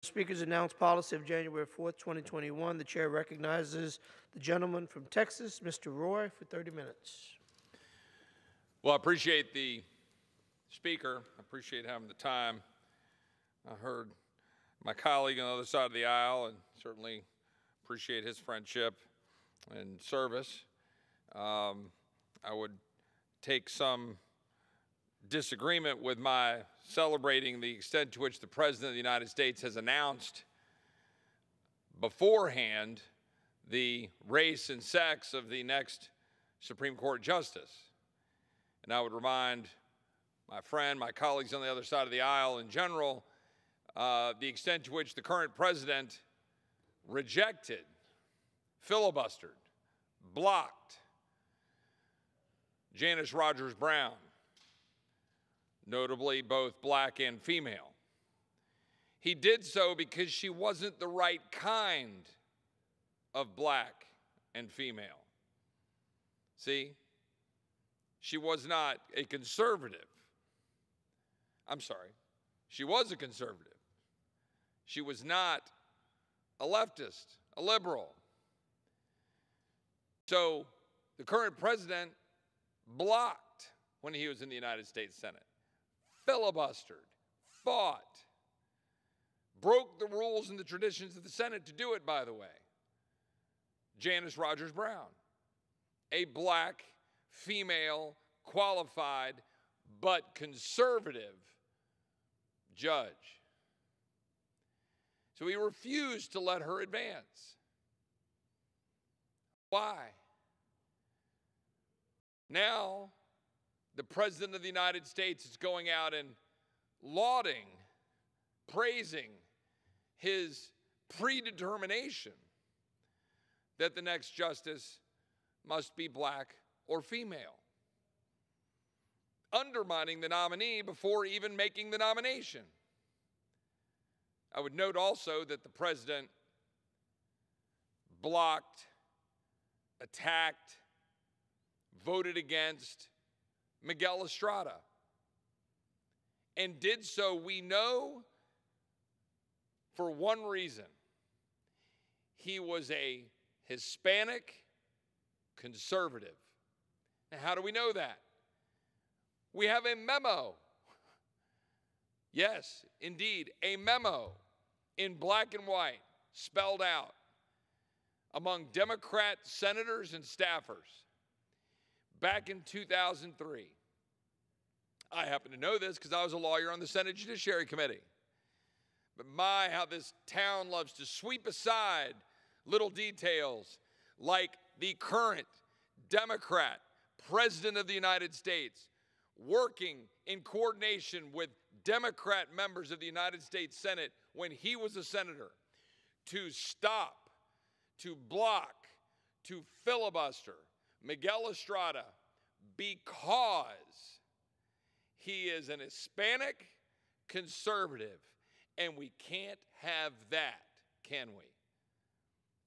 Speaker's announced policy of January 4th, 2021. The chair recognizes the gentleman from Texas, Mr. Roy, for 30 minutes. Well, I appreciate the speaker. I appreciate having the time. I heard my colleague on the other side of the aisle and certainly appreciate his friendship and service. I would take some disagreement with my celebrating the extent to which the President of the United States has announced beforehand the race and sex of the next Supreme Court justice. And I would remind my friend, my colleagues on the other side of the aisle in general, the extent to which the current president rejected, filibustered, blocked Janice Rogers Brown, notably both black and female. He did so because she wasn't the right kind of black and female. See, she was not a conservative. I'm sorry, she was a conservative. She was not a leftist, a liberal. So the current president blocked when he was in the United States Senate, filibustered, fought, broke the rules and the traditions of the Senate to do it, by the way. Janice Rogers Brown, a black, female, qualified, but conservative judge. So he refused to let her advance. Why? Now, the President of the United States is going out and lauding, praising his predetermination that the next justice must be black or female, undermining the nominee before even making the nomination. I would note also that the president blocked, attacked, voted against Miguel Estrada, and did so, we know, for one reason. He was a Hispanic conservative. Now, how do we know that? We have a memo. Yes, indeed, a memo in black and white, spelled out among Democrat senators and staffers back in 2003. I happen to know this because I was a lawyer on the Senate Judiciary Committee. But my, how this town loves to sweep aside little details like the current Democrat President of the United States working in coordination with Democrat members of the United States Senate when he was a senator to stop, to block, to filibuster Miguel Estrada because he is an Hispanic conservative, and we can't have that, can we?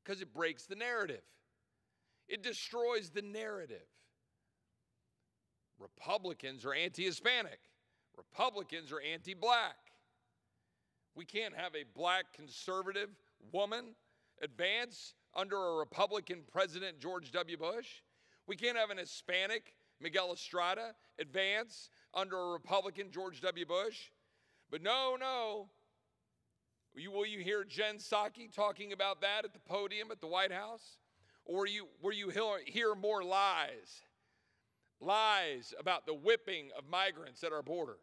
Because it breaks the narrative. It destroys the narrative. Republicans are anti-Hispanic. Republicans are anti-black. We can't have a black conservative woman advance under a Republican President, George W. Bush. We can't have an Hispanic, Miguel Estrada, advance under a Republican, George W. Bush. But no. Will you hear Jen Psaki talking about that at the podium at the White House? Or will you hear more lies? Lies about the whipping of migrants at our border?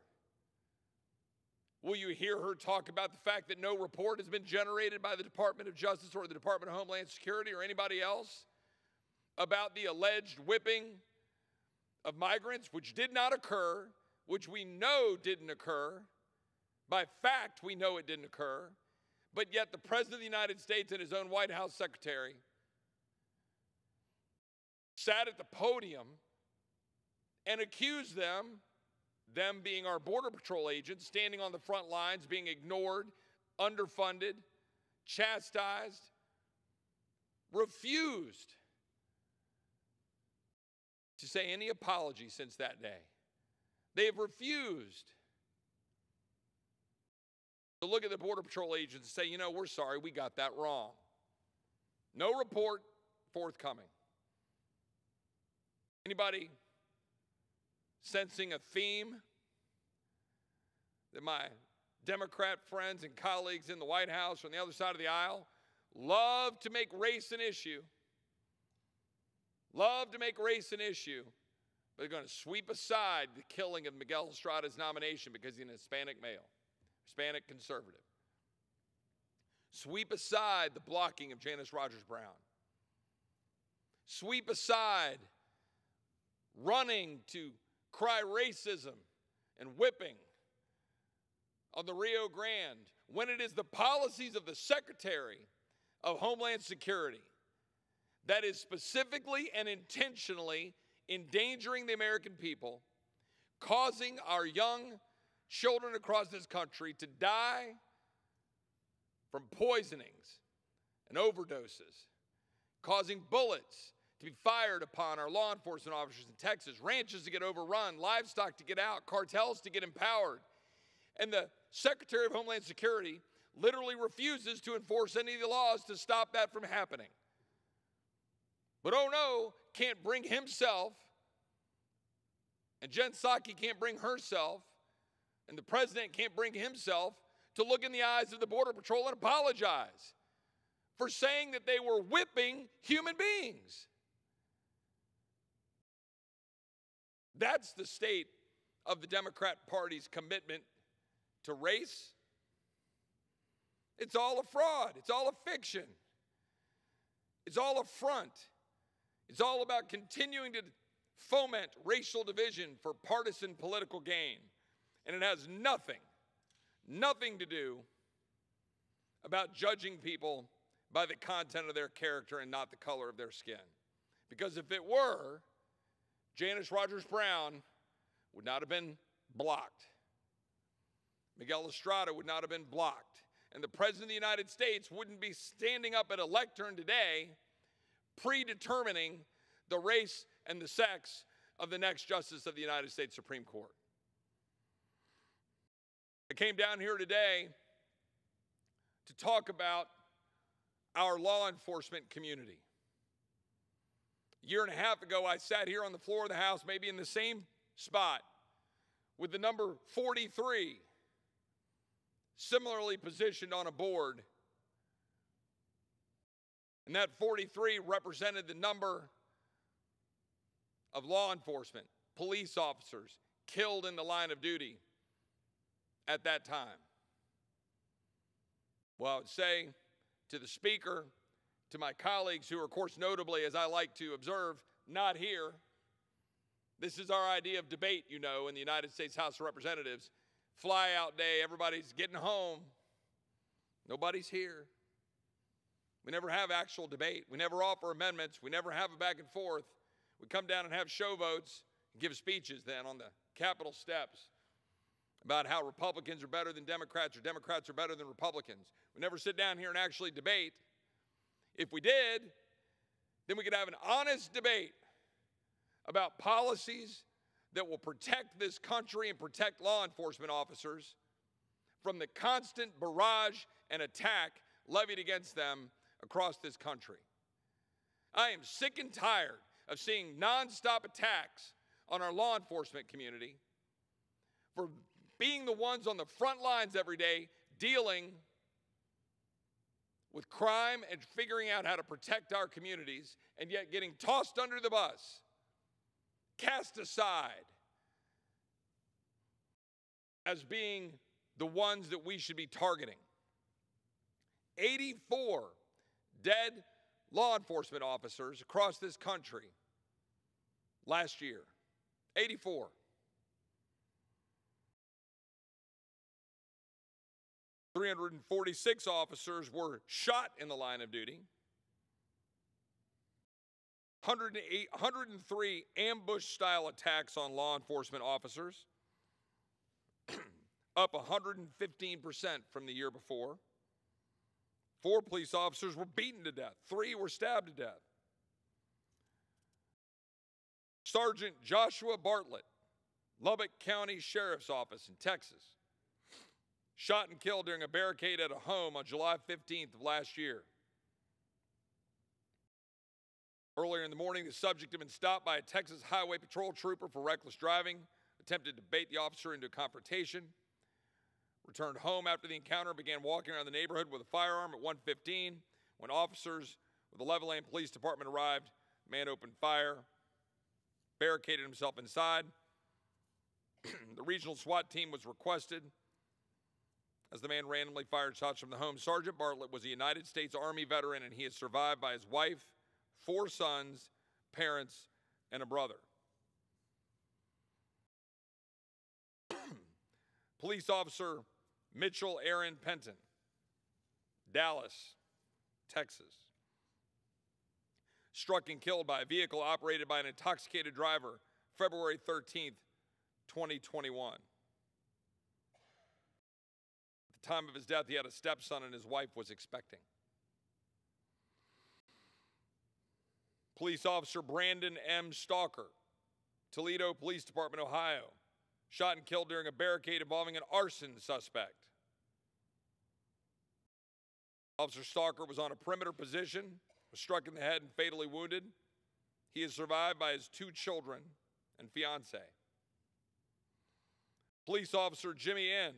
Will you hear her talk about the fact that no report has been generated by the Department of Justice or the Department of Homeland Security or anybody else about the alleged whipping of migrants, which did not occur, which we know didn't occur? By fact, we know it didn't occur, but yet the President of the United States and his own White House secretary sat at the podium and accused them being our Border Patrol agents, standing on the front lines, being ignored, underfunded, chastised, refused to say any apology since that day. They have refused to look at the Border Patrol agents and say, you know, we're sorry, we got that wrong. No report forthcoming. Anybody sensing a theme that my Democrat friends and colleagues in the White House or on the other side of the aisle love to make race an issue? Love to make race an issue, but they're going to sweep aside the killing of Miguel Estrada's nomination because he's an Hispanic male, Hispanic conservative. Sweep aside the blocking of Janice Rogers Brown. Sweep aside running to cry racism and whipping on the Rio Grande when it is the policies of the Secretary of Homeland Security that is specifically and intentionally endangering the American people, causing our young children across this country to die from poisonings and overdoses, causing bullets to be fired upon our law enforcement officers in Texas, ranches to get overrun, livestock to get out, cartels to get empowered. And the Secretary of Homeland Security literally refuses to enforce any of the laws to stop that from happening. But oh no, can't bring himself, and Jen Psaki can't bring herself, and the president can't bring himself to look in the eyes of the Border Patrol and apologize for saying that they were whipping human beings. That's the state of the Democrat Party's commitment to race. It's all a fraud. It's all a fiction. It's all a front. It's all about continuing to foment racial division for partisan political gain. And it has nothing to do about judging people by the content of their character and not the color of their skin. Because if it were, Janice Rogers Brown would not have been blocked. Miguel Estrada would not have been blocked. And the President of the United States wouldn't be standing up at a lectern today predetermining the race and the sex of the next Justice of the United States Supreme Court. I came down here today to talk about our law enforcement community. A year and a half ago, I sat here on the floor of the House, maybe in the same spot, with the number 43 similarly positioned on a board. And that 43 represented the number of law enforcement, police officers killed in the line of duty at that time. Well, I would say to the Speaker, to my colleagues who are, of course, notably, as I like to observe, not here. This is our idea of debate, you know, in the United States House of Representatives. Fly-out day, everybody's getting home. Nobody's here. We never have actual debate. We never offer amendments. We never have a back and forth. We come down and have show votes and give speeches then on the Capitol steps about how Republicans are better than Democrats or Democrats are better than Republicans. We never sit down here and actually debate. If we did, then we could have an honest debate about policies that will protect this country and protect law enforcement officers from the constant barrage and attack levied against them across this country. I am sick and tired of seeing nonstop attacks on our law enforcement community for being the ones on the front lines every day dealing with crime and figuring out how to protect our communities, and yet getting tossed under the bus, cast aside as being the ones that we should be targeting. 84 dead law enforcement officers across this country last year. 84. .346 officers were shot in the line of duty. 103 ambush-style attacks on law enforcement officers, up 115% from the year before. 4 police officers were beaten to death. 3 were stabbed to death. Sergeant Joshua Bartlett, Lubbock County Sheriff's Office in Texas, shot and killed during a barricade at a home on July 15th of last year. Earlier in the morning, the subject had been stopped by a Texas Highway Patrol trooper for reckless driving, attempted to bait the officer into a confrontation, returned home after the encounter, began walking around the neighborhood with a firearm at 1:15. When officers with the Levelland Police Department arrived, the man opened fire, barricaded himself inside. The regional SWAT team was requested as the man randomly fired shots from the home. Sergeant Bartlett was a United States Army veteran, and he is survived by his wife, 4 sons, parents, and a brother. Police Officer Mitchell Aaron Penton, Dallas, Texas, struck and killed by a vehicle operated by an intoxicated driver February 13th, 2021. At the time of his death, he had a stepson and his wife was expecting. Police Officer Brandon M. Stalker, Toledo Police Department, Ohio, shot and killed during a barricade involving an arson suspect. Officer Stalker was on a perimeter position, was struck in the head and fatally wounded. He is survived by his 2 children and fiance. Police Officer Jimmy N.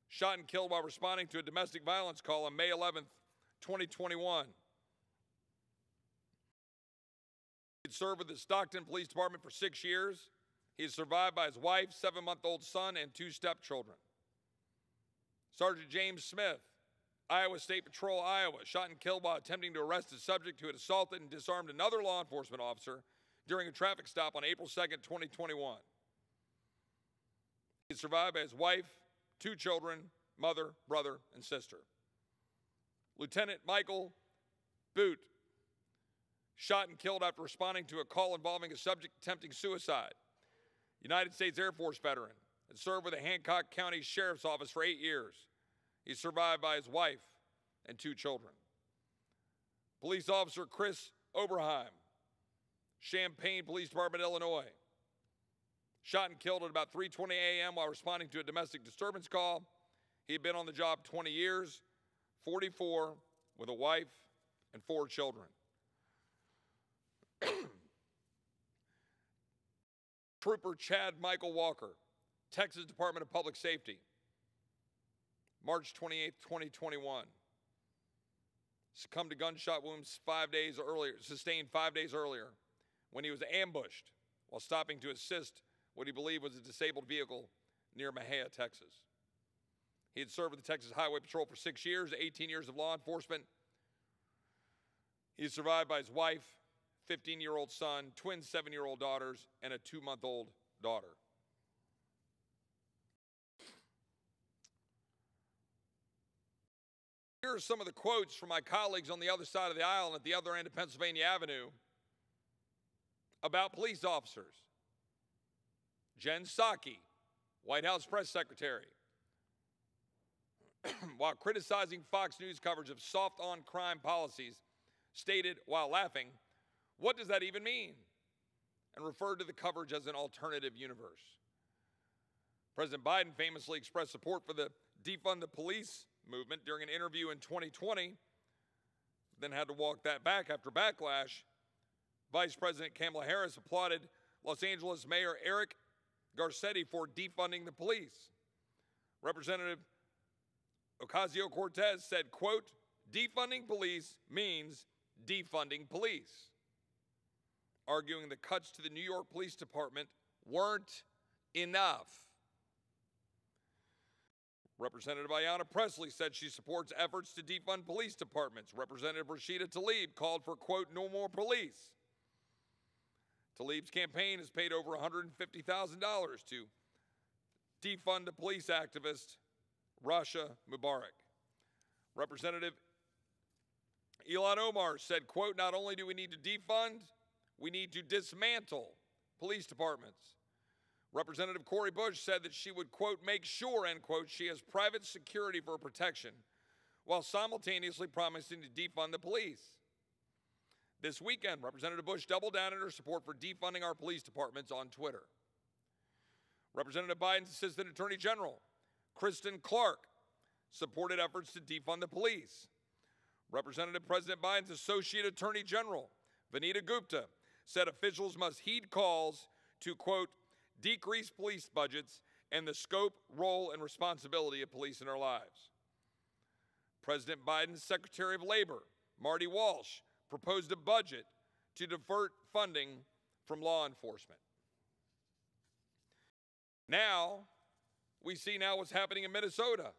shot and killed while responding to a domestic violence call on May 11th, 2021. He had served with the Stockton Police Department for 6 years. He is survived by his wife, 7-month-old son, and 2 stepchildren. Sergeant James Smith, Iowa State Patrol, Iowa, shot and killed while attempting to arrest a subject who had assaulted and disarmed another law enforcement officer during a traffic stop on April 2nd, 2021. He is survived by his wife, 2 children, mother, brother, and sister. Lieutenant Michael Boot, shot and killed after responding to a call involving a subject attempting suicide. United States Air Force veteran, and served with the Hancock County Sheriff's Office for 8 years. He's survived by his wife and 2 children. Police Officer Chris Oberheim, Champaign Police Department, Illinois, shot and killed at about 3:20 a.m. while responding to a domestic disturbance call. He had been on the job 20 years, 44, with a wife and 4 children. Trooper Chad Michael Walker, Texas Department of Public Safety, March 28, 2021. Succumbed to gunshot wounds sustained 5 days earlier when he was ambushed while stopping to assist what he believed was a disabled vehicle near Mejia, Texas. He had served with the Texas Highway Patrol for 6 years, 18 years of law enforcement. He is survived by his wife, 15-year-old son, twin 7-year-old daughters, and a 2-month-old daughter. Here are some of the quotes from my colleagues on the other side of the aisle and at the other end of Pennsylvania Avenue about police officers. Jen Psaki, White House press secretary, while criticizing Fox News coverage of soft-on-crime policies, stated while laughing, "What does that even mean?" and referred to the coverage as an alternative universe. President Biden famously expressed support for the defund the police movement during an interview in 2020, then had to walk that back after backlash. Vice President Kamala Harris applauded Los Angeles Mayor Eric Garcetti for defunding the police. Representative Ocasio-Cortez said, quote, "Defunding police means defunding police," arguing the cuts to the New York Police Department weren't enough. Representative Ayanna Pressley said she supports efforts to defund police departments. Representative Rashida Tlaib called for, quote, "no more police." Tlaib's campaign has paid over $150,000 to defund the police activist Rasha Mubarak. Representative Ilhan Omar said, quote, "not only do we need to defund, we need to dismantle police departments." Representative Cori Bush said that she would, quote, "make sure," end quote, "she has private security for protection," while simultaneously promising to defund the police. This weekend, Representative Bush doubled down on her support for defunding our police departments on Twitter. Representative Biden's Assistant Attorney General, Kristen Clark, supported efforts to defund the police. Representative President Biden's Associate Attorney General, Vanita Gupta, said officials must heed calls to, quote, decrease police budgets and the scope, role, and responsibility of police in our lives. President Biden's Secretary of Labor, Marty Walsh, proposed a budget to divert funding from law enforcement. Now, we see what's happening in Minnesota,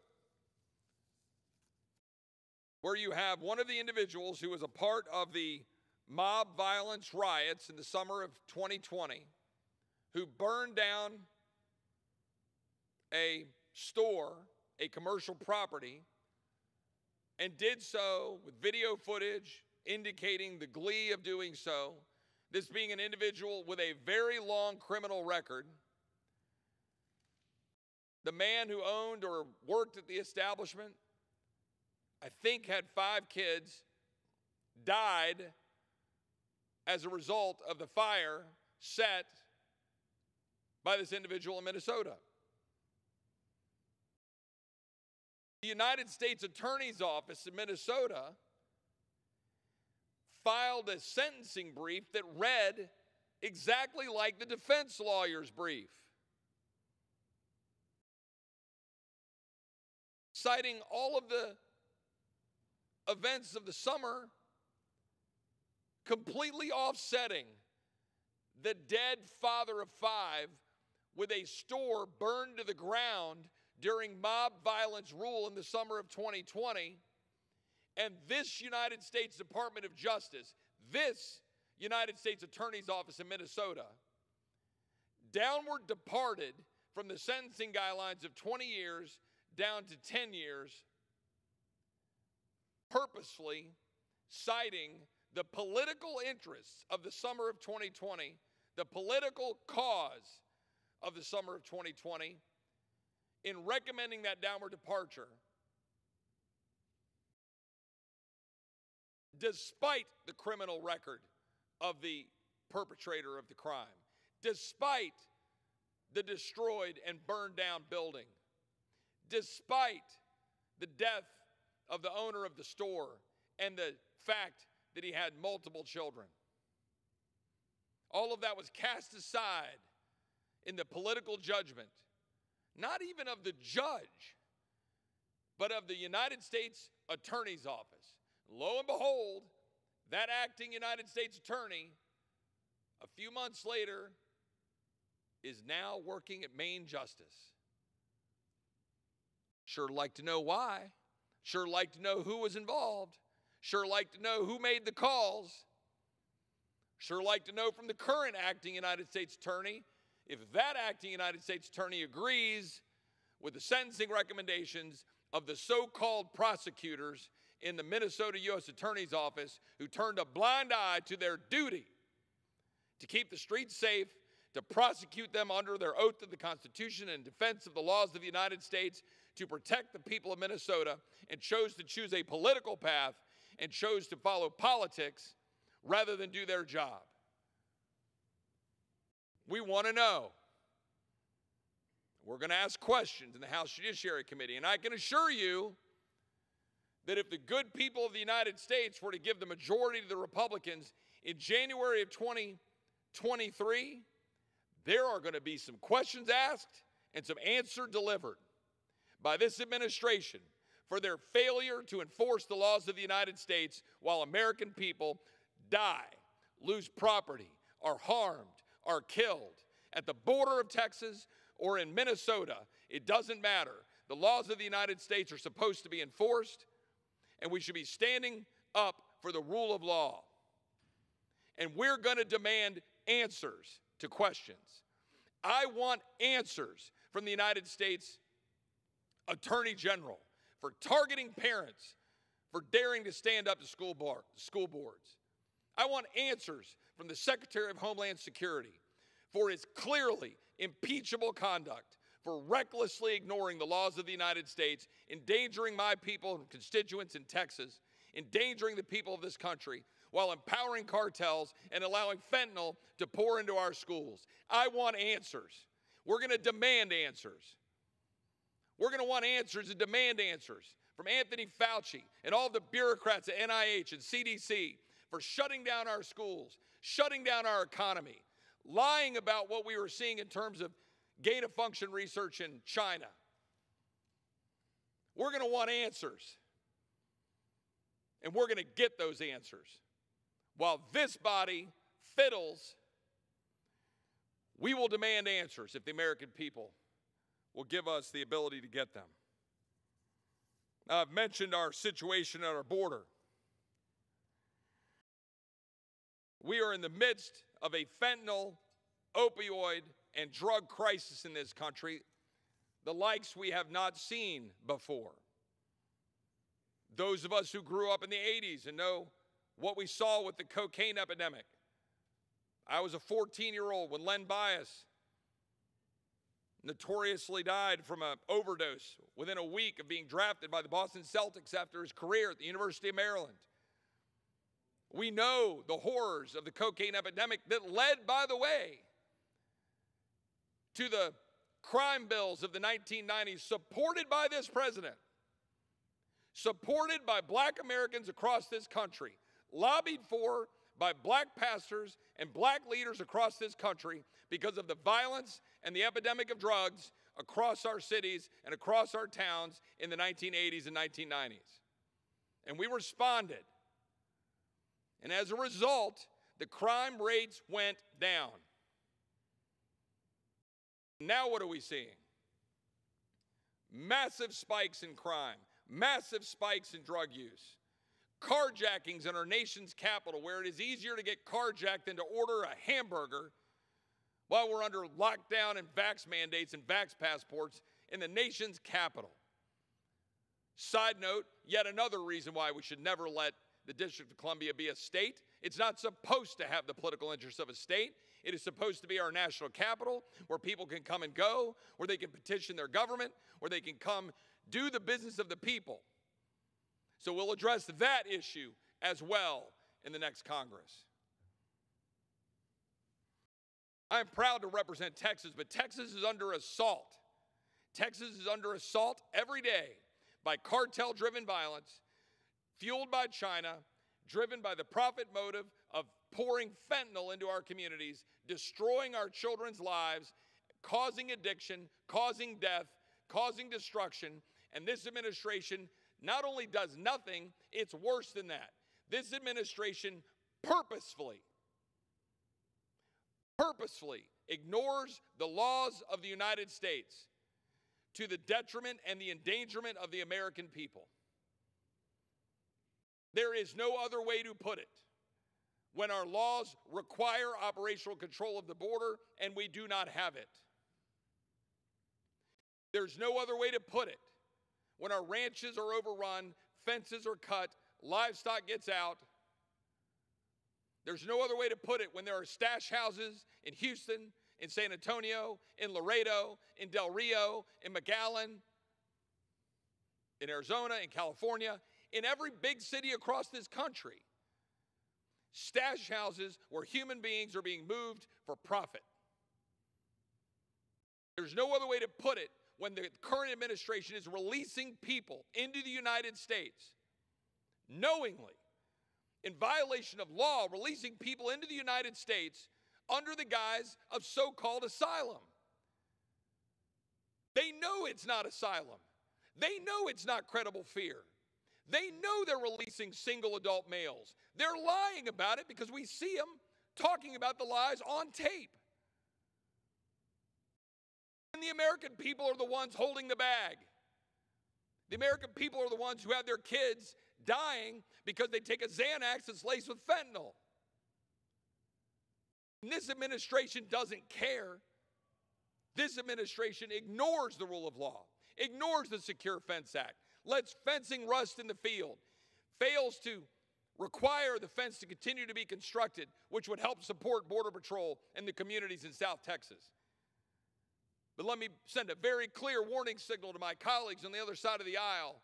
where you have one of the individuals who was a part of the mob violence riots in the summer of 2020, who burned down a store, a commercial property, and did so with video footage indicating the glee of doing so, this being an individual with a very long criminal record. The man who owned or worked at the establishment, I think had 5 kids, died as a result of the fire set by this individual in Minnesota. The United States Attorney's Office in Minnesota filed a sentencing brief that read exactly like the defense lawyer's brief, citing all of the events of the summer, completely offsetting the dead father of 5 with a store burned to the ground during mob violence rule in the summer of 2020, and this United States Department of Justice, this United States Attorney's Office in Minnesota, downward departed from the sentencing guidelines of 20 years down to 10 years, purposefully citing the political interests of the summer of 2020, the political cause of the summer of 2020, in recommending that downward departure, despite the criminal record of the perpetrator of the crime, despite the destroyed and burned down building, despite the death of the owner of the store and the fact that he had multiple children. All of that was cast aside in the political judgment, not even of the judge, but of the United States Attorney's Office. Lo and behold, that acting United States attorney, a few months later, is now working at Maine Justice. Sure like to know why. Sure like to know who was involved. Sure like to know who made the calls. Sure like to know from the current acting United States attorney if that acting United States attorney agrees with the sentencing recommendations of the so-called prosecutors in the Minnesota U.S. Attorney's Office who turned a blind eye to their duty to keep the streets safe, to prosecute them under their oath to the Constitution and defense of the laws of the United States, to protect the people of Minnesota, and chose to choose a political path and chose to follow politics rather than do their job. We want to know. We're going to ask questions in the House Judiciary Committee, and I can assure you that if the good people of the United States were to give the majority to the Republicans in January of 2023, there are going to be some questions asked and some answers delivered by this administration for their failure to enforce the laws of the United States while American people die, lose property, are harmed, are killed. At the border of Texas or in Minnesota, it doesn't matter. The laws of the United States are supposed to be enforced, and we should be standing up for the rule of law. And we're going to demand answers to questions. I want answers from the United States Attorney General for targeting parents for daring to stand up to school boards. I want answers from the Secretary of Homeland Security for his clearly impeachable conduct, for recklessly ignoring the laws of the United States, endangering my people and constituents in Texas, endangering the people of this country, while empowering cartels and allowing fentanyl to pour into our schools. I want answers. We're going to demand answers. We're going to want answers and demand answers from Anthony Fauci and all the bureaucrats at NIH and CDC for shutting down our schools, shutting down our economy, lying about what we were seeing in terms of gain-of-function research in China. We're going to want answers, and we're going to get those answers. While this body fiddles, we will demand answers if the American people will give us the ability to get them. I've mentioned our situation at our border. We are in the midst of a fentanyl, opioid, and drug crisis in this country, the likes we have not seen before. Those of us who grew up in the 80s and know what we saw with the cocaine epidemic. I was a 14-year-old when Len Bias notoriously died from an overdose within a week of being drafted by the Boston Celtics after his career at the University of Maryland. We know the horrors of the cocaine epidemic that led, by the way, to the crime bills of the 1990s supported by this president, supported by black Americans across this country, lobbied for by black pastors and black leaders across this country because of the violence and the epidemic of drugs across our cities and across our towns in the 1980s and 1990s. And we responded. And as a result, the crime rates went down. Now what are we seeing? Massive spikes in crime, massive spikes in drug use, carjackings in our nation's capital, where it is easier to get carjacked than to order a hamburger while we're under lockdown and vax mandates and vax passports in the nation's capital. Side note, yet another reason why we should never let the District of Columbia be a state. It's not supposed to have the political interests of a state. It is supposed to be our national capital where people can come and go, where they can petition their government, where they can come do the business of the people. So we'll address that issue as well in the next Congress. I'm proud to represent Texas, but Texas is under assault. Texas is under assault every day by cartel-driven violence, fueled by China, driven by the profit motive of pouring fentanyl into our communities, destroying our children's lives, causing addiction, causing death, causing destruction. And this administration not only does nothing, it's worse than that. This administration purposefully ignores the laws of the United States to the detriment and the endangerment of the American people. There is no other way to put it. When our laws require operational control of the border and we do not have it. There's no other way to put it. When our ranches are overrun, fences are cut, livestock gets out. There's no other way to put it when there are stash houses in Houston, in San Antonio, in Laredo, in Del Rio, in McAllen, in Arizona, in California, in every big city across this country. Stash houses where human beings are being moved for profit. There's no other way to put it when the current administration is releasing people into the United States knowingly, in violation of law, releasing people into the United States under the guise of so-called asylum. They know it's not asylum. They know it's not credible fear. They know they're releasing single adult males. They're lying about it because we see them talking about the lies on tape. And the American people are the ones holding the bag. The American people are the ones who have their kids dying because they take a Xanax that's laced with fentanyl. And this administration doesn't care. This administration ignores the rule of law, ignores the Secure Fence Act, lets fencing rust in the field, fails to require the fence to continue to be constructed, which would help support Border Patrol and the communities in South Texas. But let me send a very clear warning signal to my colleagues on the other side of the aisle.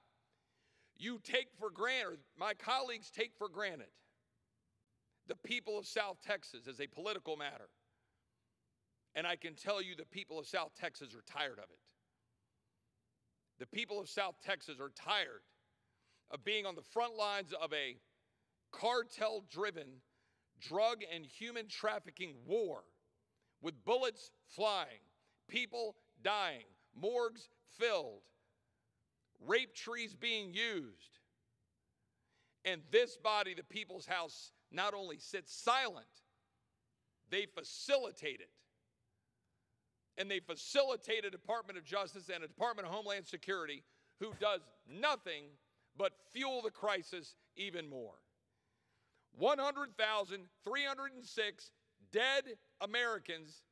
You take for granted, my colleagues take for granted, the people of South Texas as a political matter. And I can tell you the people of South Texas are tired of it. The people of South Texas are tired of being on the front lines of a cartel-driven drug and human trafficking war with bullets flying, people dying, morgues filled, rape trees being used. And this body, the People's House, not only sits silent, they facilitate it. And they facilitate a Department of Justice and a Department of Homeland Security who does nothing but fuel the crisis even more. 100,306 dead Americans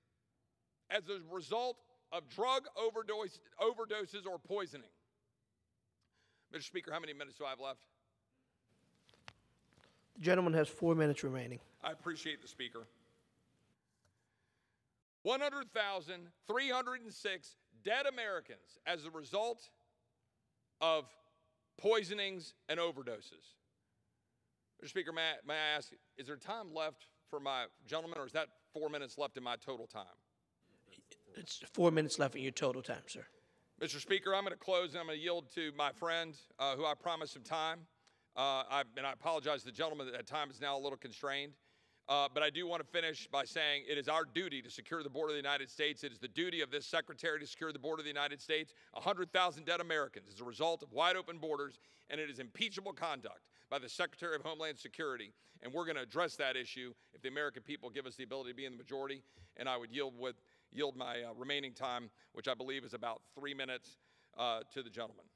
as a result of drug overdoses or poisoning. Mr. Speaker, how many minutes do I have left? The gentleman has 4 minutes remaining. I appreciate the Speaker. 100,306 dead Americans as a result of poisonings and overdoses. Mr. Speaker, may I ask, is there time left for my gentleman, or is that 4 minutes left in my total time? It's 4 minutes left in your total time, sir. Mr. Speaker, I'm going to close and I'm going to yield to my friend who I promised some time. And I apologize to the gentleman that time is now a little constrained. But I do want to finish by saying it is our duty to secure the border of the United States. It is the duty of this secretary to secure the border of the United States. 100,000 dead Americans as a result of wide open borders, and it is impeachable conduct by the Secretary of Homeland Security. And we're going to address that issue if the American people give us the ability to be in the majority. And I would yield my remaining time, which I believe is about 3 minutes, to the gentleman.